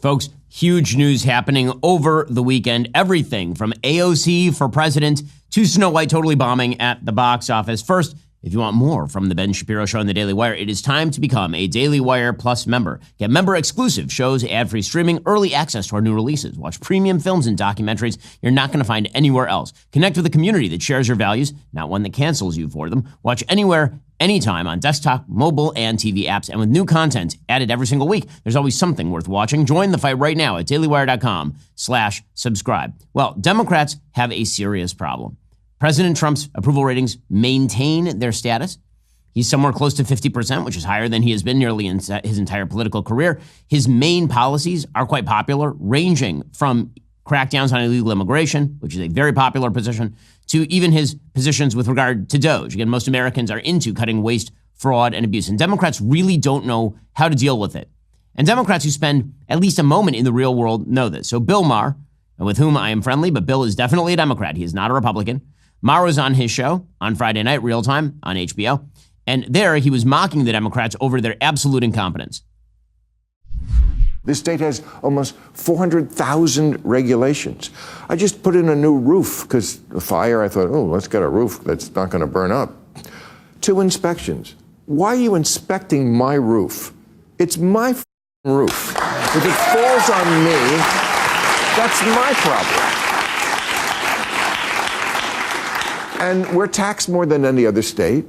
Folks, huge news happening over the weekend. Everything from AOC for president to Snow White totally bombing at the box office. First, if you want more from the Ben Shapiro Show and the Daily Wire, it is time to become a Daily Wire Plus member. Get member-exclusive shows, ad-free streaming, early access to our new releases. Watch premium films and documentaries you're not going to find anywhere else. Connect with a community that shares your values, not one that cancels you for them. Watch anywhere, anytime on desktop, mobile, and TV apps. And with new content added every single week, there's always something worth watching. Join the fight right now at dailywire.com/subscribe. Well, Democrats have a serious problem. President Trump's approval ratings maintain their status. He's somewhere close to 50%, which is higher than he has been nearly in his entire political career. His main policies are quite popular, ranging from crackdowns on illegal immigration, which is a very popular position, to even his positions with regard to DOGE. Again, most Americans are into cutting waste, fraud, and abuse, and Democrats really don't know how to deal with it. And Democrats who spend at least a moment in the real world know this. So Bill Maher, with whom I am friendly, but Bill is definitely a Democrat. He is not a Republican. Maher was on his show on Friday night, Real Time, on HBO. And there he was mocking the Democrats over their absolute incompetence. This state has almost 400,000 regulations. I just put in a new roof because a fire, I thought, oh, let's get a roof that's not going to burn up. 2 inspections. Why are you inspecting my roof? It's my roof. If it falls on me, that's my problem. And we're taxed more than any other state.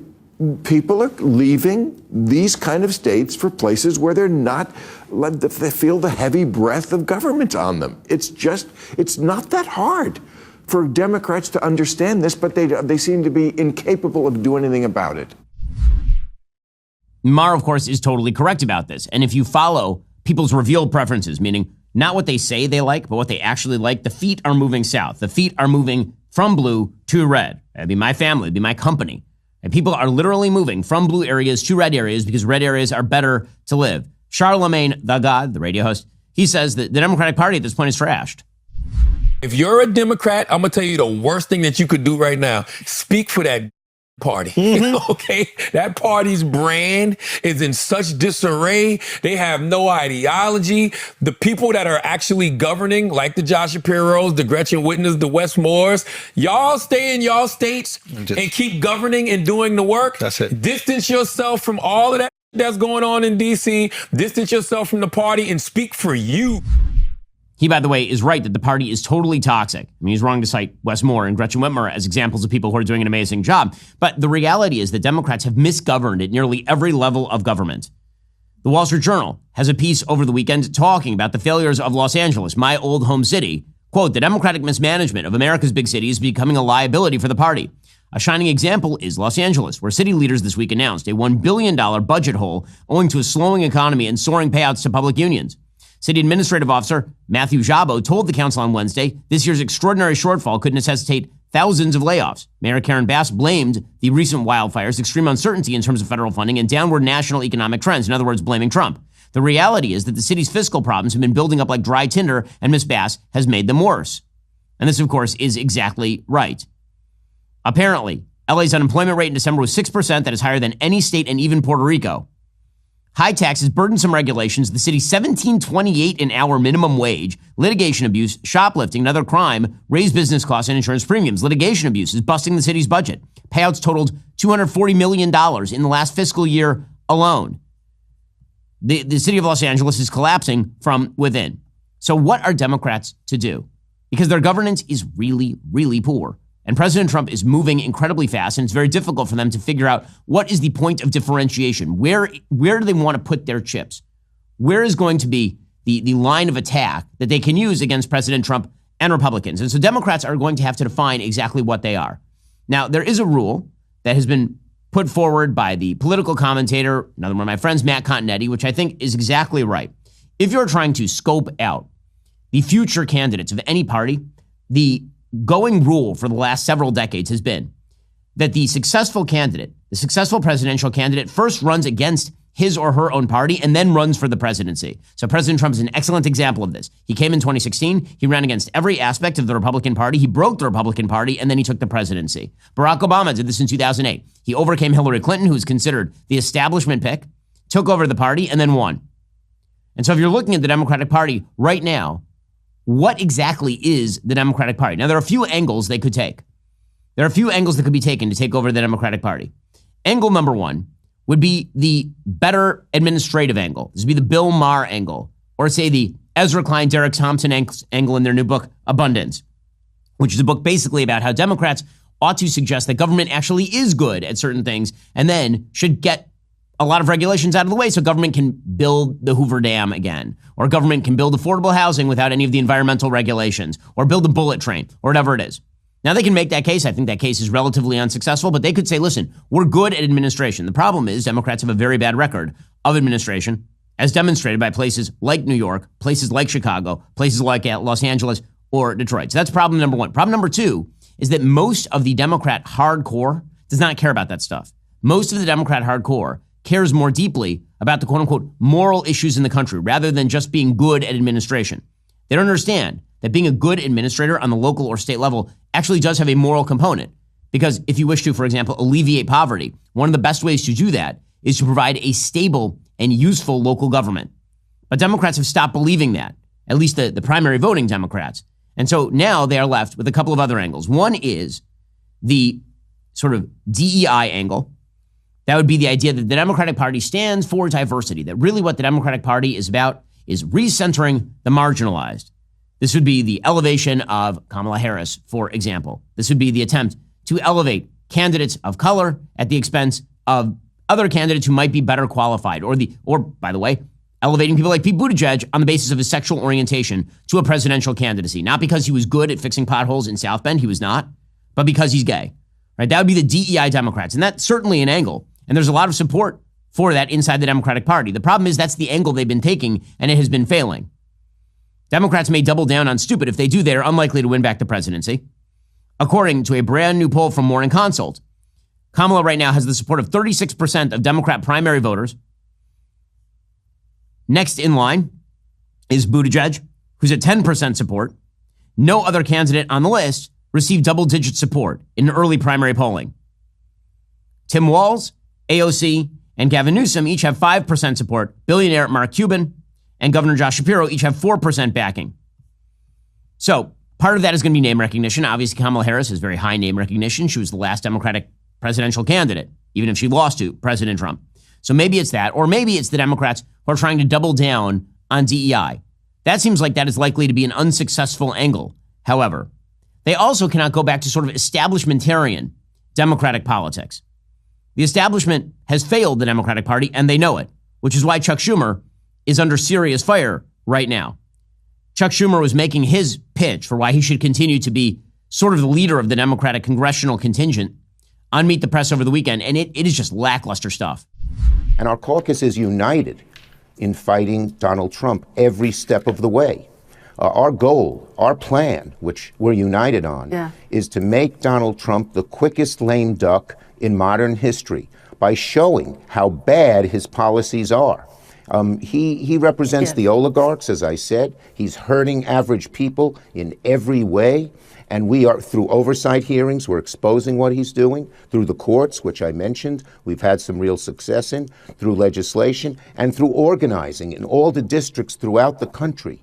People are leaving these kind of states for places where they're not, they feel the heavy breath of government on them. It's not that hard for Democrats to understand this, but they seem to be incapable of doing anything about it. Maher, of course, is totally correct about this. And if you follow people's revealed preferences, meaning not what they say they like, but what they actually like, the feet are moving south. The feet are moving from blue to red. That'd be my family, it'd be my company. And people are literally moving from blue areas to red areas because red areas are better to live. Charlemagne the God, the radio host, he says that the Democratic Party at this point is trashed. If you're a Democrat, I'm going to tell you the worst thing that you could do right now. Speak for that party. Okay? That party's brand is in such disarray. They have no ideology. The people that are actually governing, like the Josh Shapiros, the Gretchen Whitners, the Wes Moores, y'all stay in y'all states and keep governing and doing the work. That's it. Distance yourself from all of that that's going on in D.C. Distance yourself from the party and speak for you. He, by the way, is right that the party is totally toxic. I mean, he's wrong to cite Wes Moore and Gretchen Whitmer as examples of people who are doing an amazing job. But the reality is that Democrats have misgoverned at nearly every level of government. The Wall Street Journal has a piece over the weekend talking about the failures of Los Angeles, my old home city. Quote, the Democratic mismanagement of America's big city is becoming a liability for the party. A shining example is Los Angeles, where city leaders this week announced a $1 billion budget hole owing to a slowing economy and soaring payouts to public unions. City Administrative Officer Matthew Jabo told the council on Wednesday this year's extraordinary shortfall could necessitate thousands of layoffs. Mayor Karen Bass blamed the recent wildfires, extreme uncertainty in terms of federal funding, and downward national economic trends. In other words, blaming Trump. The reality is that the city's fiscal problems have been building up like dry tinder, and Ms. Bass has made them worse. And this, of course, is exactly right. Apparently, LA's unemployment rate in December was 6%. That is higher than any state and even Puerto Rico. High taxes, burdensome regulations, the city's $17.28 an hour minimum wage, litigation abuse, shoplifting, and other crime raised business costs and insurance premiums. Litigation abuse is busting the city's budget. Payouts totaled $240 million in the last fiscal year alone. The city of Los Angeles is collapsing from within. So what are Democrats to do? Because their governance is really, really poor. And President Trump is moving incredibly fast, and it's very difficult for them to figure out what is the point of differentiation. Where do they want to put their chips? Where is going to be the line of attack that they can use against President Trump and Republicans? And so Democrats are going to have to define exactly what they are. Now, there is a rule that has been put forward by the political commentator, another one of my friends, Matt Continetti, which I think is exactly right. If you're trying to scope out the future candidates of any party, the going rule for the last several decades has been that the successful candidate, the successful presidential candidate, first runs against his or her own party and then runs for the presidency. So President Trump is an excellent example of this. He came in 2016. He ran against every aspect of the Republican Party. He broke the Republican Party, and then he took the presidency. Barack Obama did this in 2008. He overcame Hillary Clinton, who was considered the establishment pick, took over the party, and then won. And so if you're looking at the Democratic Party right now, what exactly is the Democratic Party? Now, there are a few angles they could take. There are a few angles that could be taken to take over the Democratic Party. Angle number one would be the better administrative angle. This would be the Bill Maher angle, or say the Ezra Klein, Derek Thompson angle in their new book, Abundance, which is a book basically about how Democrats ought to suggest that government actually is good at certain things and then should get a lot of regulations out of the way so government can build the Hoover Dam again, or government can build affordable housing without any of the environmental regulations, or build a bullet train, or whatever it is. Now, they can make that case. I think that case is relatively unsuccessful, but they could say, listen, we're good at administration. The problem is Democrats have a very bad record of administration, as demonstrated by places like New York, places like Chicago, places like Los Angeles or Detroit. So that's problem number one. Problem number two is that most of the Democrat hardcore does not care about that stuff. Most of the Democrat hardcore cares more deeply about the quote-unquote moral issues in the country rather than just being good at administration. They don't understand that being a good administrator on the local or state level actually does have a moral component. Because if you wish to, for example, alleviate poverty, one of the best ways to do that is to provide a stable and useful local government. But Democrats have stopped believing that, at least the primary voting Democrats. And so now they are left with a couple of other angles. One is the sort of DEI angle. That would be the idea that the Democratic Party stands for diversity, that really what the Democratic Party is about is recentering the marginalized. This would be the elevation of Kamala Harris, for example. This would be the attempt to elevate candidates of color at the expense of other candidates who might be better qualified, or by the way, elevating people like Pete Buttigieg on the basis of his sexual orientation to a presidential candidacy. Not because he was good at fixing potholes in South Bend, he was not, but because he's gay. Right? That would be the DEI Democrats, and that's certainly an angle. And there's a lot of support for that inside the Democratic Party. The problem is that's the angle they've been taking, and it has been failing. Democrats may double down on stupid. If they do, they are unlikely to win back the presidency. According to a brand new poll from Morning Consult, Kamala right now has the support of 36% of Democrat primary voters. Next in line is Buttigieg, who's at 10% support. No other candidate on the list received double-digit support in early primary polling. Tim Walz, AOC, and Gavin Newsom each have 5% support. Billionaire Mark Cuban and Governor Josh Shapiro each have 4% backing. So part of that is going to be name recognition. Obviously, Kamala Harris has very high name recognition. She was the last Democratic presidential candidate, even if she lost to President Trump. So maybe it's that, or maybe it's the Democrats who are trying to double down on DEI. That seems like that is likely to be an unsuccessful angle. However, they also cannot go back to sort of establishmentarian Democratic politics. The establishment has failed the Democratic Party, and they know it, which is why Chuck Schumer is under serious fire right now. Chuck Schumer was making his pitch for why he should continue to be sort of the leader of the Democratic congressional contingent on Meet the Press over the weekend, and it is just lackluster stuff. And our caucus is united in fighting Donald Trump every step of the way. Our goal, our plan, which we're united on, is to make Donald Trump the quickest lame duck in modern history by showing how bad his policies are. He represents the oligarchs, as I said. He's hurting average people in every way. And we are, through oversight hearings, we're exposing what he's doing. Through the courts, which I mentioned, we've had some real success in. Through legislation, and through organizing in all the districts throughout the country.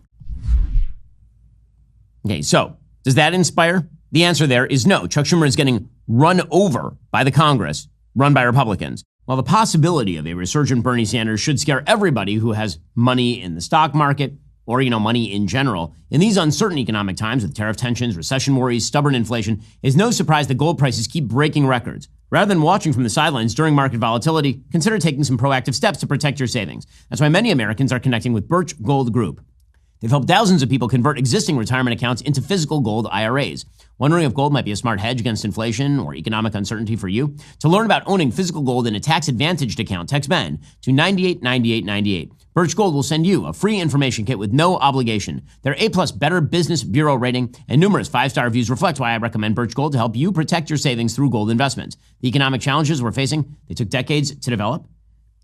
Okay, so does that inspire? The answer there is no. Chuck Schumer is getting run over by the Congress, run by Republicans. While the possibility of a resurgent Bernie Sanders should scare everybody who has money in the stock market or, money in general, in these uncertain economic times with tariff tensions, recession worries, stubborn inflation, it's no surprise that gold prices keep breaking records. Rather than watching from the sidelines during market volatility, consider taking some proactive steps to protect your savings. That's why many Americans are connecting with Birch Gold Group. They've helped thousands of people convert existing retirement accounts into physical gold IRAs. Wondering if gold might be a smart hedge against inflation or economic uncertainty for you? To learn about owning physical gold in a tax-advantaged account, text BEN to 989898. Birch Gold will send you a free information kit with no obligation. Their A+ Better Business Bureau rating and numerous 5-star reviews reflect why I recommend Birch Gold to help you protect your savings through gold investments. The economic challenges we're facing, they took decades to develop.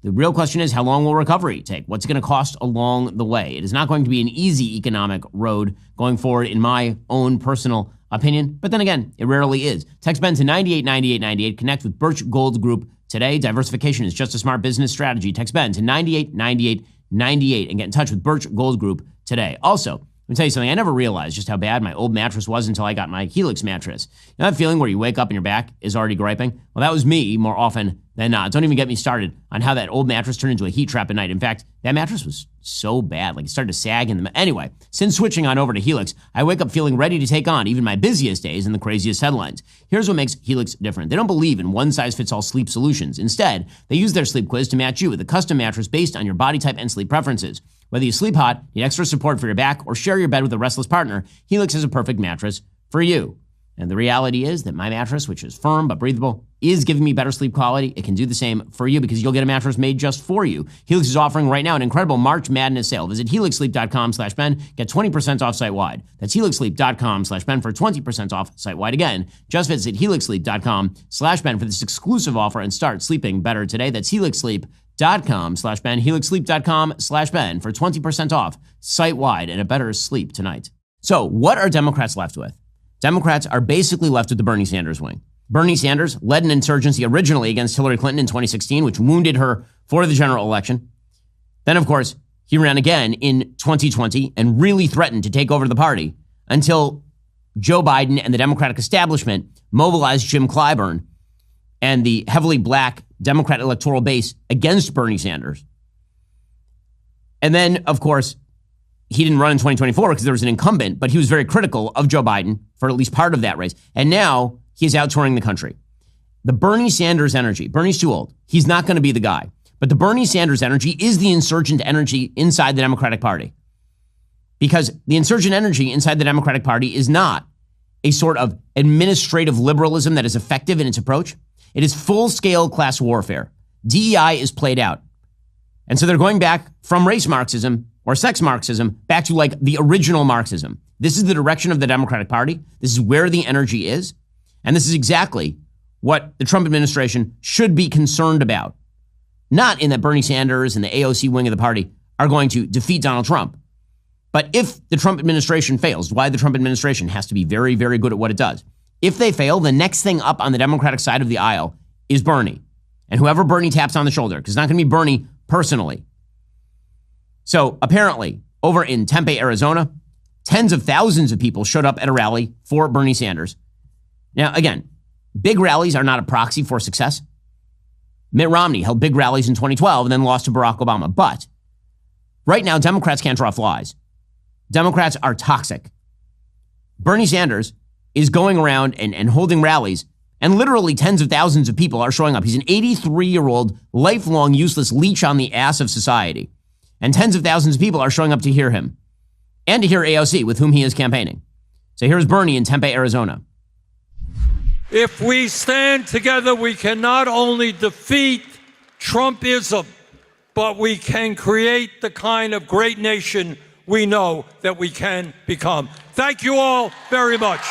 The real question is, how long will recovery take? What's it going to cost along the way? It is not going to be an easy economic road going forward, in my own personal opinion. But then again, it rarely is. Text BEN to 989898. Connect with Birch Gold Group today. Diversification is just a smart business strategy. Text BEN to 989898. 98 and get in touch with Birch Gold Group today. Also, let me tell you something. I never realized just how bad my old mattress was until I got my Helix mattress. You know that feeling where you wake up and your back is already griping? Well, that was me more often than not. Don't even get me started on how that old mattress turned into a heat trap at night. In fact, that mattress was so bad, like it started to sag in the... Anyway, since switching on over to Helix, I wake up feeling ready to take on even my busiest days and the craziest headlines. Here's what makes Helix different. They don't believe in one-size-fits-all sleep solutions. Instead, they use their sleep quiz to match you with a custom mattress based on your body type and sleep preferences. Whether you sleep hot, need extra support for your back, or share your bed with a restless partner, Helix is a perfect mattress for you. And the reality is that my mattress, which is firm but breathable, is giving me better sleep quality. It can do the same for you because you'll get a mattress made just for you. Helix is offering right now an incredible March Madness sale. Visit helixsleep.com/Ben. Get 20% off site-wide. That's helixsleep.com/Ben for 20% off site-wide. Again, just visit helixsleep.com/Ben for this exclusive offer and start sleeping better today. That's helixsleep.com/Ben. helixsleep.com/Ben for 20% off site-wide and a better sleep tonight. So what are Democrats left with? Democrats are basically left with the Bernie Sanders wing. Bernie Sanders led an insurgency originally against Hillary Clinton in 2016, which wounded her for the general election. Then, of course, he ran again in 2020 and really threatened to take over the party until Joe Biden and the Democratic establishment mobilized Jim Clyburn and the heavily black Democrat electoral base against Bernie Sanders. And then, of course, he didn't run in 2024 because there was an incumbent, but he was very critical of Joe Biden for at least part of that race. And now he's out touring the country. The Bernie Sanders energy, Bernie's too old. He's not going to be the guy. But the Bernie Sanders energy is the insurgent energy inside the Democratic Party. Because the insurgent energy inside the Democratic Party is not a sort of administrative liberalism that is effective in its approach. It is full-scale class warfare. DEI is played out. And so they're going back from race Marxism or sex Marxism back to like the original Marxism. This is the direction of the Democratic Party. This is where the energy is. And this is exactly what the Trump administration should be concerned about. Not in that Bernie Sanders and the AOC wing of the party are going to defeat Donald Trump. But if the Trump administration fails, why the Trump administration has to be very, very good at what it does. If they fail, the next thing up on the Democratic side of the aisle is Bernie. And whoever Bernie taps on the shoulder, because it's not going to be Bernie personally. So apparently, over in Tempe, Arizona, tens of thousands of people showed up at a rally for Bernie Sanders. Now, again, big rallies are not a proxy for success. Mitt Romney held big rallies in 2012 and then lost to Barack Obama. But right now, Democrats can't draw flies. Democrats are toxic. Bernie Sanders is going around and holding rallies, and literally tens of thousands of people are showing up. He's an 83-year-old, lifelong, useless leech on the ass of society. And tens of thousands of people are showing up to hear him and to hear AOC, with whom he is campaigning. So here's Bernie in Tempe, Arizona. If we stand together, we can not only defeat Trumpism, but we can create the kind of great nation we know that we can become. Thank you all very much.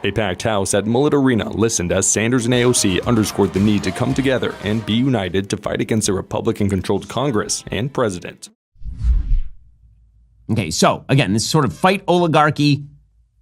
A packed house at Mullet Arena listened as Sanders and AOC underscored the need to come together and be united to fight against a Republican-controlled Congress and president. Okay, so again, this sort of fight oligarchy.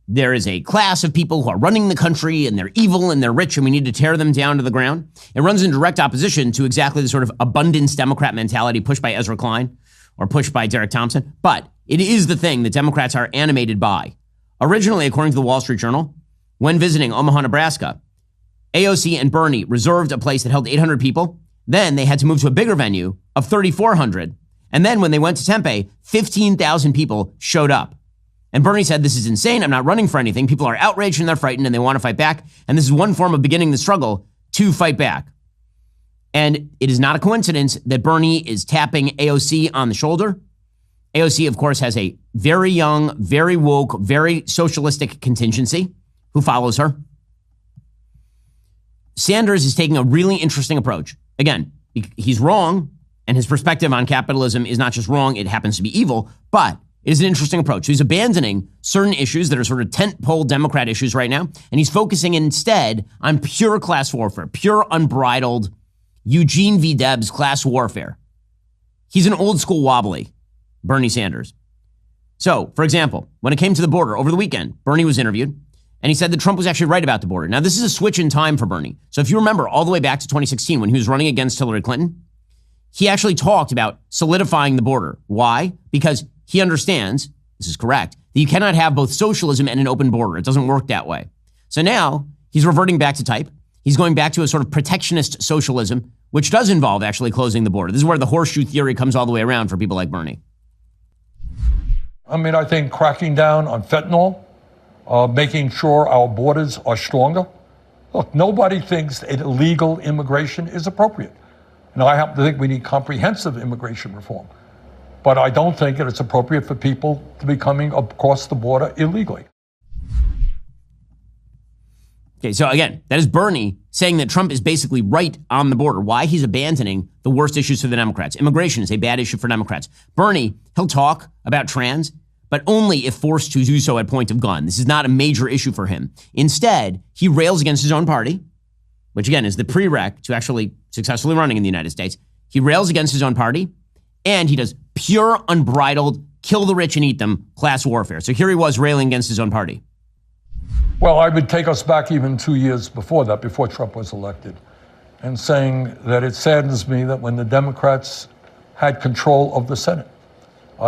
There is a class of people who are running the country, and they're evil and they're rich, and we need to tear them down to the ground. It runs in direct opposition to exactly the sort of abundance Democrat mentality pushed by Ezra Klein or pushed by Derek Thompson. But it is the thing that Democrats are animated by. Originally, according to the Wall Street Journal, when visiting Omaha, Nebraska, AOC and Bernie reserved a place that held 800 people. Then they had to move to a bigger venue of 3,400. And then when they went to Tempe, 15,000 people showed up. And Bernie said, this is insane. I'm not running for anything. People are outraged and they're frightened and they want to fight back. And this is one form of beginning the struggle to fight back. And it is not a coincidence that Bernie is tapping AOC on the shoulder. AOC, of course, has a very young, very woke, very socialistic contingency who follows her. Sanders is taking a really interesting approach. Again, he's wrong, and his perspective on capitalism is not just wrong, it happens to be evil, but it is an interesting approach. He's abandoning certain issues that are sort of tentpole Democrat issues right now, and he's focusing instead on pure class warfare, pure unbridled Eugene V. Debs class warfare. He's an old school wobbly, Bernie Sanders. So, for example, when it came to the border over the weekend, Bernie was interviewed, and he said that Trump was actually right about the border. Now, this is a switch in time for Bernie. So if you remember all the way back to 2016 when he was running against Hillary Clinton, he actually talked about solidifying the border. Why? Because he understands, this is correct, that you cannot have both socialism and an open border. It doesn't work that way. So now he's reverting back to type. He's going back to a sort of protectionist socialism, which does involve actually closing the border. This is where the horseshoe theory comes all the way around for people like Bernie. I mean, I think cracking down on fentanyl, making sure our borders are stronger. Look, nobody thinks that illegal immigration is appropriate. Now, I happen to think we need comprehensive immigration reform. But I don't think that it's appropriate for people to be coming across the border illegally. Okay, so again, that is Bernie saying that Trump is basically right on the border. Why? He's abandoning the worst issues for the Democrats. Immigration is a bad issue for Democrats. Bernie, he'll talk about trans, but only if forced to do so at point of gun. This is not a major issue for him. Instead, he rails against his own party, which again is the prereq to actually successfully running in the United States. He rails against his own party, and he does pure, unbridled, kill the rich and eat them class warfare. So here he was railing against his own party. Well, I would take us back even 2 years before that, before Trump was elected, and saying that it saddens me that when the Democrats had control of the Senate,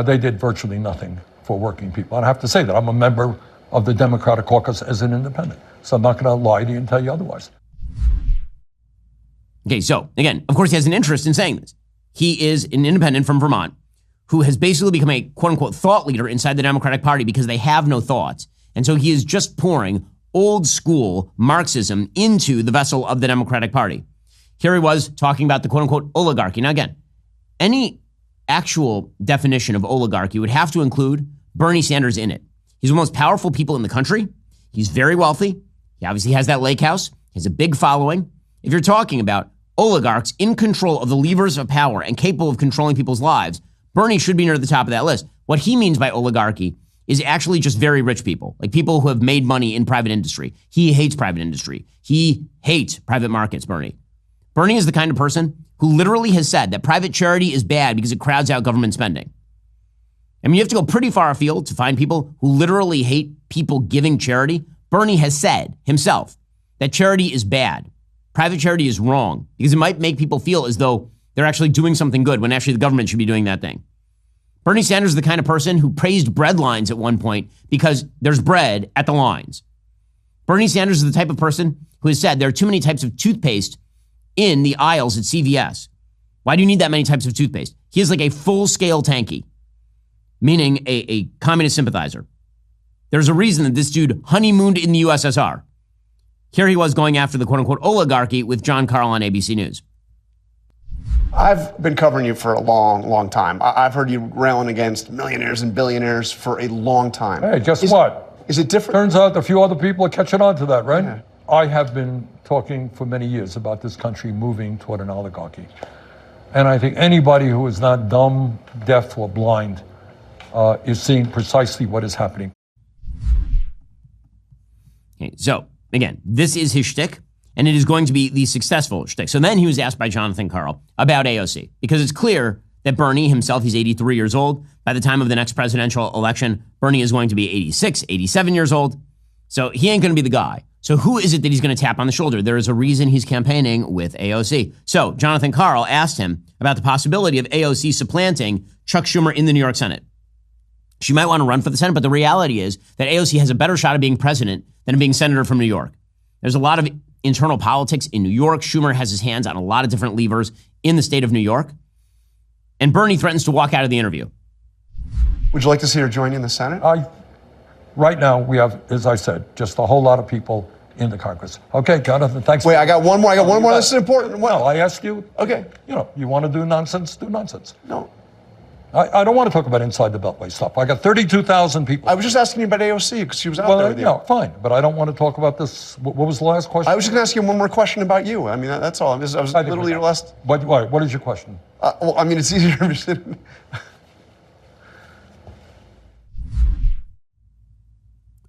they did virtually nothing for working people. And I have to say that I'm a member of the Democratic caucus as an independent, so I'm not going to lie to you and tell you otherwise. Okay, so again, of course, he has an interest in saying this. He is an independent from Vermont who has basically become a quote-unquote thought leader inside the Democratic Party because they have no thoughts. And so he is just pouring old school Marxism into the vessel of the Democratic Party. Here he was talking about the quote-unquote oligarchy. Now again, any actual definition of oligarchy would have to include Bernie Sanders in it. He's one of the most powerful people in the country. He's very wealthy. He obviously has that lake house. He has a big following. If you're talking about oligarchs in control of the levers of power and capable of controlling people's lives, Bernie should be near the top of that list. What he means by oligarchy is actually just very rich people, like people who have made money in private industry. He hates private industry. He hates private markets, Bernie. Bernie is the kind of person who literally has said that private charity is bad because it crowds out government spending. I mean, you have to go pretty far afield to find people who literally hate people giving charity. Bernie has said himself that charity is bad. Private charity is wrong because it might make people feel as though they're actually doing something good when actually the government should be doing that thing. Bernie Sanders is the kind of person who praised bread lines at one point because there's bread at the lines. Bernie Sanders is the type of person who has said there are too many types of toothpaste in the aisles at CVS. Why do you need that many types of toothpaste? He is like a full-scale tanky, meaning a communist sympathizer. There's a reason that this dude honeymooned in the USSR. Here he was going after the quote-unquote oligarchy with John Carl on ABC News. I've been covering you for a long, long time. I've heard you railing against millionaires and billionaires for a long time. Hey, guess what? Is it different? Turns out a few other people are catching on to that, right? Yeah. I have been talking for many years about this country moving toward an oligarchy. And I think anybody who is not dumb, deaf, or blind is seeing precisely what is happening. Okay, so, again, this is his shtick, and it is going to be the successful shtick. So then he was asked by Jonathan Karl about AOC, because it's clear that Bernie himself, he's 83 years old. By the time of the next presidential election, Bernie is going to be 86, 87 years old. So he ain't going to be the guy. So who is it that he's going to tap on the shoulder? There is a reason he's campaigning with AOC. So Jonathan Karl asked him about the possibility of AOC supplanting Chuck Schumer in the New York Senate. She might want to run for the Senate, but the reality is that AOC has a better shot of being president than being senator from New York. There's a lot of internal politics in New York. Schumer has his hands on a lot of different levers in the state of New York. And Bernie threatens to walk out of the interview. Would you like to see her join you in the Senate? Right now, we have, as I said, just a whole lot of people in the Congress. Okay, Jonathan, thanks. Wait, I got one more. This is important. Well, I asked you. Okay. You want to do nonsense, do nonsense. No. I don't want to talk about inside the Beltway stuff. I got 32,000 people. I was just asking you about AOC because she was out there with you. Fine, but I don't want to talk about this. What was the last question? I was just going to ask you one more question about you. I mean, that's all. I was literally your last. What is your question? Well, I mean, it's easier to understand.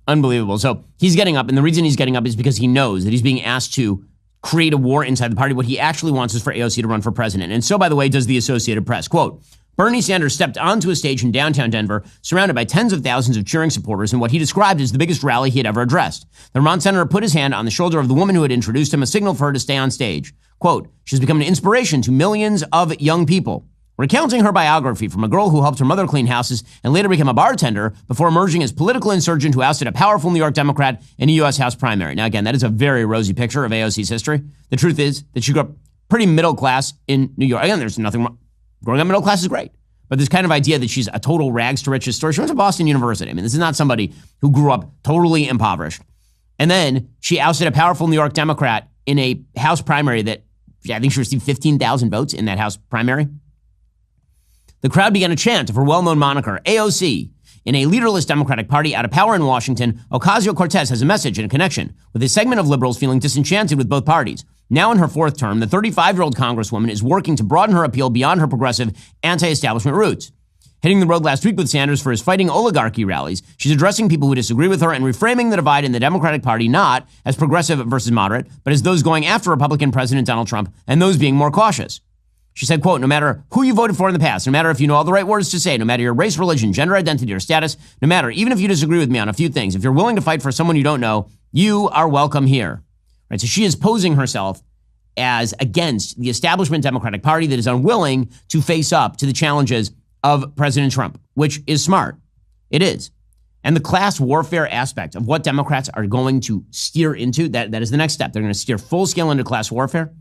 Unbelievable. So he's getting up, and the reason he's getting up is because he knows that he's being asked to create a war inside the party. What he actually wants is for AOC to run for president. And so, by the way, does the Associated Press. Quote, Bernie Sanders stepped onto a stage in downtown Denver, surrounded by tens of thousands of cheering supporters in what he described as the biggest rally he had ever addressed. The Vermont senator put his hand on the shoulder of the woman who had introduced him, a signal for her to stay on stage. Quote, she's become an inspiration to millions of young people. Recounting her biography from a girl who helped her mother clean houses and later became a bartender before emerging as political insurgent who ousted a powerful New York Democrat in a U.S. House primary. Now, again, that is a very rosy picture of AOC's history. The truth is that she grew up pretty middle class in New York. Again, there's nothing wrong. Growing up middle class is great. But this kind of idea that she's a total rags to riches story. She went to Boston University. I mean, this is not somebody who grew up totally impoverished. And then she ousted a powerful New York Democrat in a House primary that I think she received 15,000 votes in that House primary. The crowd began a chant of her well-known moniker, AOC. In a leaderless Democratic Party out of power in Washington, Ocasio-Cortez has a message and a connection with a segment of liberals feeling disenchanted with both parties. Now in her fourth term, the 35-year-old Congresswoman is working to broaden her appeal beyond her progressive anti-establishment roots. Hitting the road last week with Sanders for his fighting oligarchy rallies, she's addressing people who disagree with her and reframing the divide in the Democratic Party not as progressive versus moderate, but as those going after Republican President Donald Trump and those being more cautious. She said, quote, no matter who you voted for in the past, no matter if you know all the right words to say, no matter your race, religion, gender identity, or status, no matter, even if you disagree with me on a few things, if you're willing to fight for someone you don't know, you are welcome here. Right? So she is posing herself as against the establishment Democratic Party that is unwilling to face up to the challenges of President Trump, which is smart. It is. And the class warfare aspect of what Democrats are going to steer into, that is the next step. They're going to steer full scale into class warfare.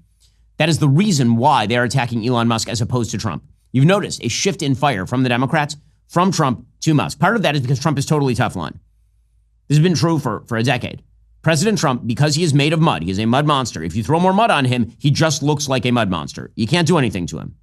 That is the reason why they're attacking Elon Musk as opposed to Trump. You've noticed a shift in fire from the Democrats, from Trump to Musk. Part of that is because Trump is totally Teflon. This has been true for a decade. President Trump, because he is made of mud, he is a mud monster. If you throw more mud on him, he just looks like a mud monster. You can't do anything to him.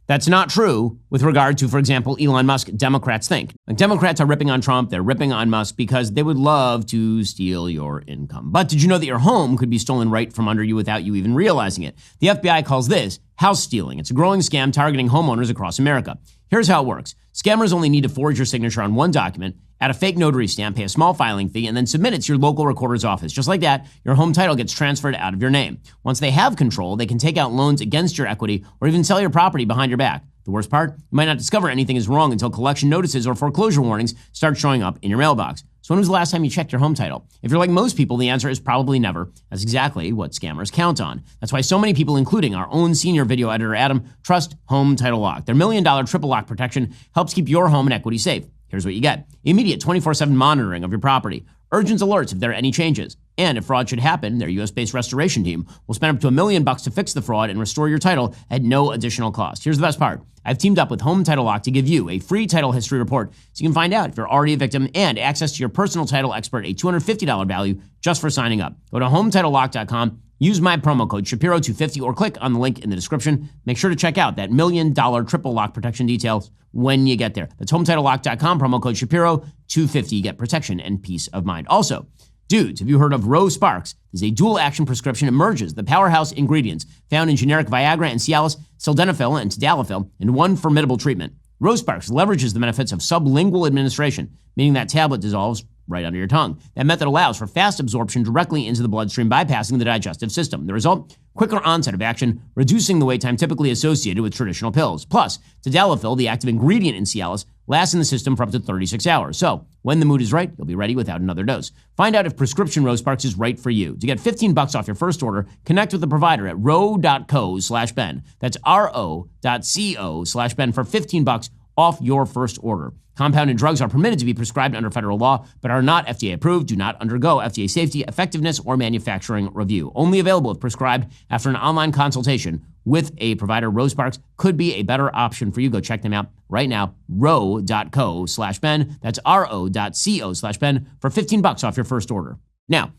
That's not true with regard to, for example, Elon Musk. Democrats think. Like, Democrats are ripping on Trump. They're ripping on Musk because they would love to steal your income. But did you know that your home could be stolen right from under you without you even realizing it? The FBI calls this house stealing. It's a growing scam targeting homeowners across America. Here's how it works. Scammers only need to forge your signature on one document, add a fake notary stamp, pay a small filing fee, and then submit it to your local recorder's office. Just like that, your home title gets transferred out of your name. Once they have control, they can take out loans against your equity or even sell your property behind your back. The worst part, you might not discover anything is wrong until collection notices or foreclosure warnings start showing up in your mailbox. So when was the last time you checked your home title? If you're like most people, the answer is probably never. That's exactly what scammers count on. That's why so many people, including our own senior video editor, Adam, trust Home Title Lock. Their $1 million triple lock protection helps keep your home and equity safe. Here's what you get. Immediate 24/7 monitoring of your property. Urgent alerts if there are any changes. And if fraud should happen, their US-based restoration team will spend up to $1 million to fix the fraud and restore your title at no additional cost. Here's the best part. I've teamed up with Home Title Lock to give you a free title history report so you can find out if you're already a victim and access to your personal title expert, a $250 value just for signing up. Go to HometitleLock.com, use my promo code Shapiro250 or click on the link in the description. Make sure to check out that $1 million triple lock protection details when you get there. That's HometitleLock.com, promo code Shapiro250. You get protection and peace of mind. Also, dudes, have you heard of Rose Sparks? There's a dual-action prescription emerges, the powerhouse ingredients found in generic Viagra and Cialis, sildenafil and tadalafil in one formidable treatment. Rose Sparks leverages the benefits of sublingual administration, meaning that tablet dissolves right under your tongue. That method allows for fast absorption directly into the bloodstream, bypassing the digestive system. The result? Quicker onset of action, reducing the wait time typically associated with traditional pills. Plus, tadalafil, the active ingredient in Cialis, lasts in the system for up to 36 hours. So, when the mood is right, you'll be ready without another dose. Find out if prescription Rose Sparks is right for you. To get $15 off your first order, connect with the provider at ro.co/Ben. That's ro.co/Ben for $15 off your first order. Compounded drugs are permitted to be prescribed under federal law, but are not FDA approved, do not undergo FDA safety, effectiveness, or manufacturing review. Only available if prescribed after an online consultation with a provider. Rose Sparks could be a better option for you. Go check them out right now. ro.co/Ben. That's ro.co/Ben for $15 off your first order. Now,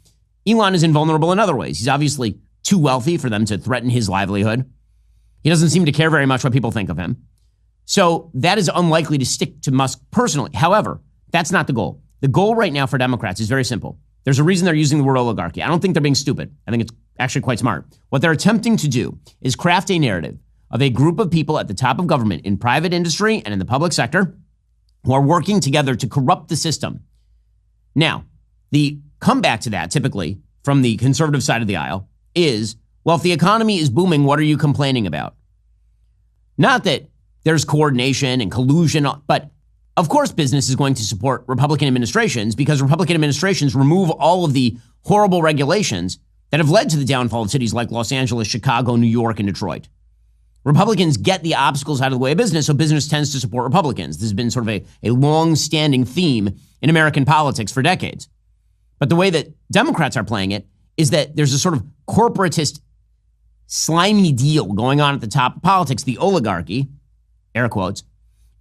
Elon is invulnerable in other ways. He's obviously too wealthy for them to threaten his livelihood. He doesn't seem to care very much what people think of him. So that is unlikely to stick to Musk personally. However, that's not the goal. The goal right now for Democrats is very simple. There's a reason they're using the word oligarchy. I don't think they're being stupid. I think it's actually quite smart. What they're attempting to do is craft a narrative of a group of people at the top of government, in private industry and in the public sector, who are working together to corrupt the system. Now, the comeback to that, typically from the conservative side of the aisle, is, well, if the economy is booming, what are you complaining about? Not that there's coordination and collusion, but of course business is going to support Republican administrations because Republican administrations remove all of the horrible regulations that have led to the downfall of cities like Los Angeles, Chicago, New York, and Detroit. Republicans get the obstacles out of the way of business, so business tends to support Republicans. This has been sort of a long-standing theme in American politics for decades. But the way that Democrats are playing it is that there's a sort of corporatist, slimy deal going on at the top of politics, the oligarchy, air quotes,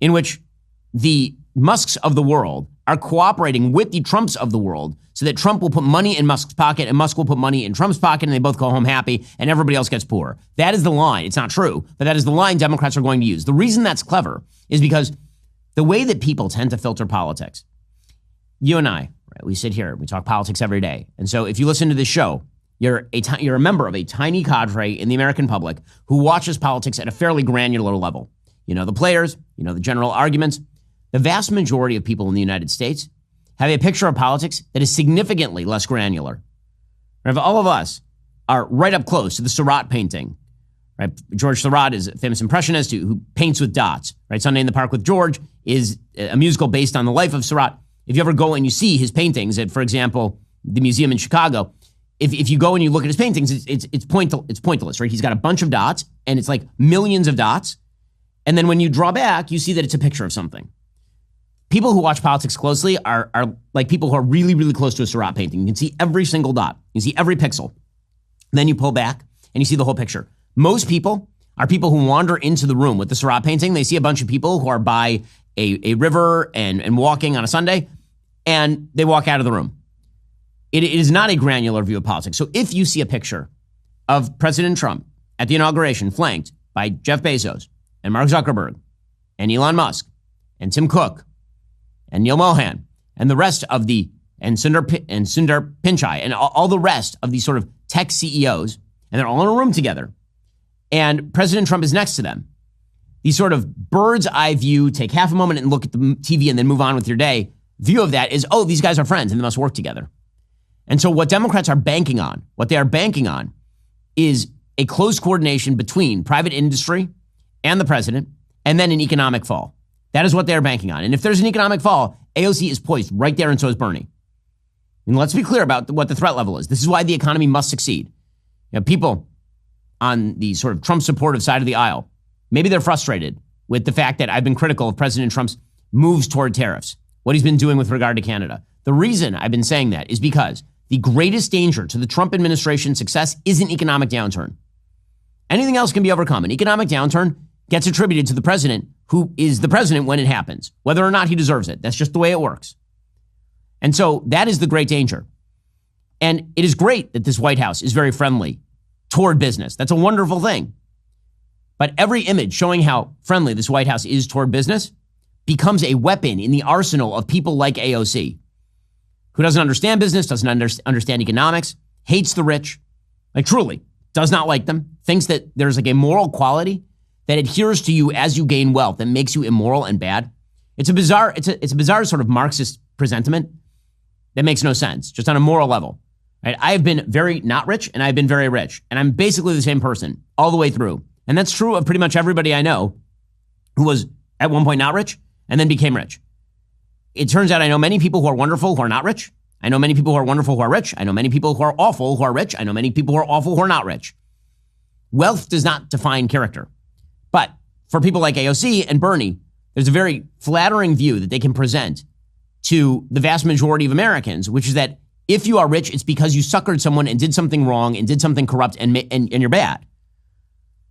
in which the Musks of the world are cooperating with the Trumps of the world so that Trump will put money in Musk's pocket and Musk will put money in Trump's pocket and they both go home happy and everybody else gets poor. That is the line. It's not true, but that is the line Democrats are going to use. The reason that's clever is because the way that people tend to filter politics, you and I, right, we sit here, we talk politics every day. And so if you listen to this show, you're a member of a tiny cadre in the American public who watches politics at a fairly granular level. You know the players, you know the general arguments. The vast majority of people in the United States have a picture of politics that is significantly less granular. If all of us are right up close to the Seurat painting, right? George Seurat is a famous impressionist who paints with dots, right? Sunday in the Park with George is a musical based on the life of Seurat. If you ever go and you see his paintings at, for example, the museum in Chicago, if you go and you look at his paintings, it's pointless, right? He's got a bunch of dots and it's like millions of dots. And then when you draw back, you see that it's a picture of something. People who watch politics closely are like people who are really, really close to a Seurat painting. You can see every single dot. You can see every pixel. Then you pull back and you see the whole picture. Most people are people who wander into the room with the Seurat painting. They see a bunch of people who are by a river and walking on a Sunday, and they walk out of the room. It is not a granular view of politics. So if you see a picture of President Trump at the inauguration flanked by Jeff Bezos and Mark Zuckerberg and Elon Musk and Tim Cook and Neil Mohan, and the rest of and Sundar Pichai, and all the rest of these sort of tech CEOs, and they're all in a room together, and President Trump is next to them. These sort of bird's eye view, take half a moment and look at the TV and then move on with your day, view of that is, oh, these guys are friends and they must work together. And so what Democrats are banking on, is a close coordination between private industry and the president, and then an economic fall. That is what they're banking on. And if there's an economic fall, AOC is poised right there, and so is Bernie. And let's be clear about what the threat level is. This is why the economy must succeed. You know, people on the sort of Trump supportive side of the aisle, maybe they're frustrated with the fact that I've been critical of President Trump's moves toward tariffs, what he's been doing with regard to Canada. The reason I've been saying that is because the greatest danger to the Trump administration's success is an economic downturn. Anything else can be overcome. An economic downturn gets attributed to the president, who is the president when it happens, whether or not he deserves it. That's just the way it works. And so that is the great danger. And it is great that this White House is very friendly toward business. That's a wonderful thing. But every image showing how friendly this White House is toward business becomes a weapon in the arsenal of people like AOC, who doesn't understand business, doesn't understand economics, hates the rich, like truly, does not like them, thinks that there's like a moral quality that adheres to you as you gain wealth, that makes you immoral and bad. It's a bizarre sort of Marxist presentiment that makes no sense, just on a moral level. Right? I have been very not rich and I've been very rich, and I'm basically the same person all the way through. And that's true of pretty much everybody I know who was at one point not rich and then became rich. It turns out I know many people who are wonderful who are not rich. I know many people who are wonderful who are rich. I know many people who are awful who are rich. I know many people who are awful who are not rich. Wealth does not define character. But for people like AOC and Bernie, there's a very flattering view that they can present to the vast majority of Americans, which is that if you are rich, it's because you suckered someone and did something wrong and did something corrupt and you're bad.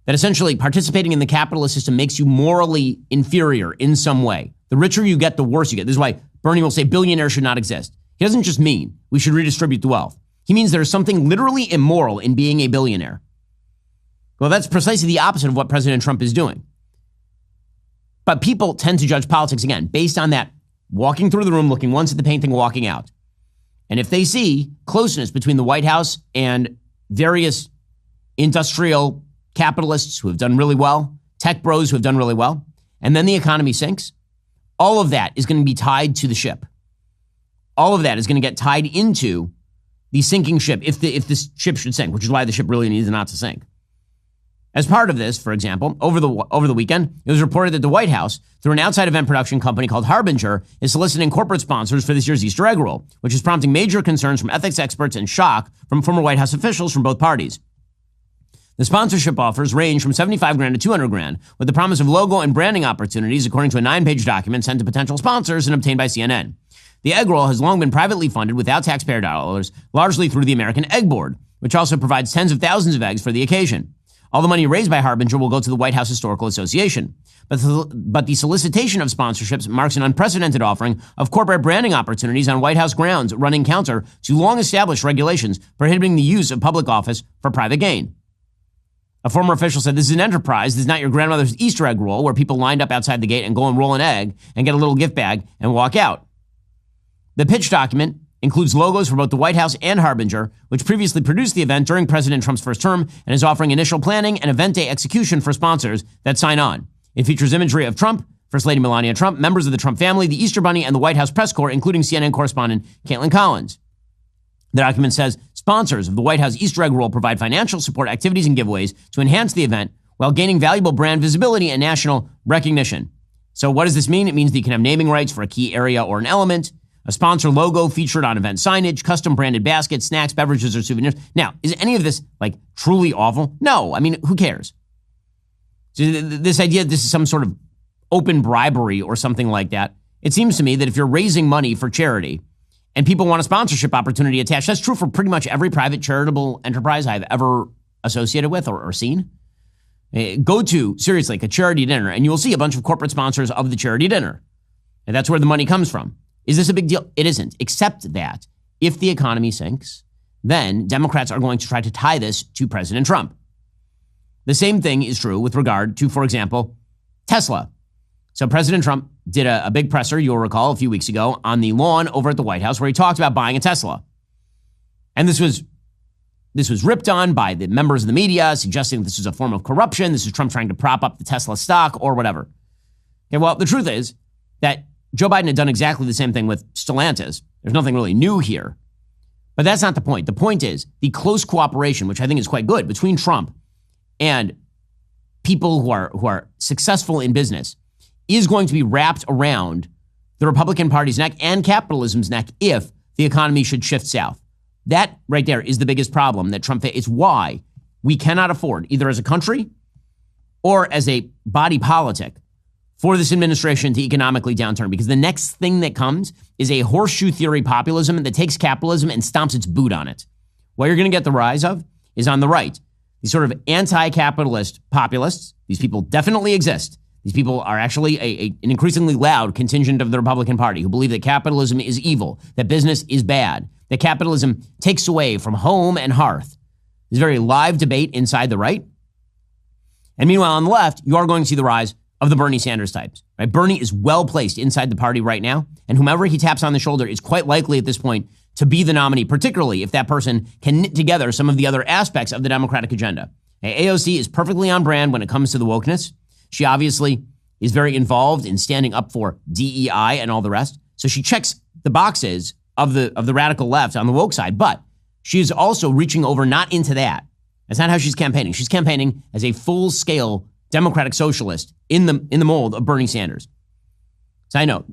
That essentially participating in the capitalist system makes you morally inferior in some way. The richer you get, the worse you get. This is why Bernie will say billionaires should not exist. He doesn't just mean we should redistribute the wealth. He means there's something literally immoral in being a billionaire. Well, that's precisely the opposite of what President Trump is doing. But people tend to judge politics, again, based on that walking through the room, looking once at the painting, walking out. And if they see closeness between the White House and various industrial capitalists who have done really well, tech bros who have done really well, and then the economy sinks, all of that is going to be tied to the ship. All of that is going to get tied into the sinking ship if this ship should sink, which is why the ship really needs not to sink. As part of this, for example, over the weekend, it was reported that the White House, through an outside event production company called Harbinger, is soliciting corporate sponsors for this year's Easter egg roll, which is prompting major concerns from ethics experts and shock from former White House officials from both parties. The sponsorship offers range from $75,000 to $200,000, with the promise of logo and branding opportunities, according to a 9-page document sent to potential sponsors and obtained by CNN. The egg roll has long been privately funded without taxpayer dollars, largely through the American Egg Board, which also provides tens of thousands of eggs for the occasion. All the money raised by Harbinger will go to the White House Historical Association. But the solicitation of sponsorships marks an unprecedented offering of corporate branding opportunities on White House grounds, running counter to long-established regulations prohibiting the use of public office for private gain. A former official said, "This is an enterprise. This is not your grandmother's Easter egg roll where people lined up outside the gate and go and roll an egg and get a little gift bag and walk out." The pitch document includes logos for both the White House and Harbinger, which previously produced the event during President Trump's first term and is offering initial planning and event day execution for sponsors that sign on. It features imagery of Trump, First Lady Melania Trump, members of the Trump family, the Easter Bunny, and the White House press corps, including CNN correspondent Caitlin Collins. The document says sponsors of the White House Easter egg roll provide financial support, activities, and giveaways to enhance the event while gaining valuable brand visibility and national recognition. So what does this mean? It means that you can have naming rights for a key area or an element, a sponsor logo featured on event signage, custom branded baskets, snacks, beverages, or souvenirs. Now, is any of this truly awful? No. I mean, who cares? So this idea that this is some sort of open bribery or something like that, it seems to me that if you're raising money for charity and people want a sponsorship opportunity attached, that's true for pretty much every private charitable enterprise I've ever associated with or seen. Go to, seriously, a charity dinner, and you will see a bunch of corporate sponsors of the charity dinner. And that's where the money comes from. Is this a big deal? It isn't, except that if the economy sinks, then Democrats are going to try to tie this to President Trump. The same thing is true with regard to, for example, Tesla. So President Trump did a big presser, you'll recall, a few weeks ago on the lawn over at the White House where he talked about buying a Tesla. And this was ripped on by the members of the media, suggesting this is a form of corruption. This is Trump trying to prop up the Tesla stock or whatever. Okay, well, the truth is that Joe Biden had done exactly the same thing with Stellantis. There's nothing really new here. But that's not the point. The point is the close cooperation, which I think is quite good, between Trump and people who are successful in business is going to be wrapped around the Republican Party's neck and capitalism's neck if the economy should shift south. That right there is the biggest problem that Trump faces. It's why we cannot afford, either as a country or as a body politic, for this administration to economically downturn, because the next thing that comes is a horseshoe theory populism that takes capitalism and stomps its boot on it. What you're going to get the rise of is on the right. These sort of anti-capitalist populists, these people definitely exist. These people are actually an increasingly loud contingent of the Republican Party who believe that capitalism is evil, that business is bad, that capitalism takes away from home and hearth. There's a very live debate inside the right. And meanwhile, on the left, you are going to see the rise of the Bernie Sanders types. Right? Bernie is well placed inside the party right now, and whomever he taps on the shoulder is quite likely at this point to be the nominee, particularly if that person can knit together some of the other aspects of the Democratic agenda. AOC is perfectly on brand when it comes to the wokeness. She obviously is very involved in standing up for DEI and all the rest. So she checks the boxes of the radical left on the woke side, but she is also reaching over not into that. That's not how she's campaigning. She's campaigning as a full-scale Democratic socialist in the mold of Bernie Sanders. So I know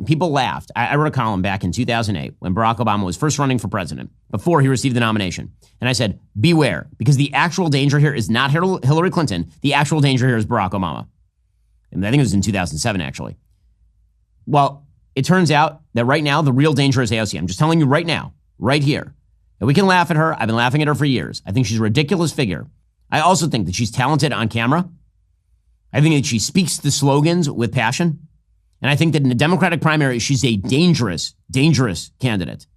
people laughed. I wrote a column back in 2008 when Barack Obama was first running for president, before he received the nomination. And I said, beware, because the actual danger here is not Hillary Clinton. The actual danger here is Barack Obama. And I think it was in 2007, actually. Well, it turns out that right now, the real danger is AOC. I'm just telling you right now, right here, that we can laugh at her. I've been laughing at her for years. I think she's a ridiculous figure. I also think that she's talented on camera. I think that she speaks the slogans with passion. And I think that in the Democratic primary, she's a dangerous, dangerous candidate.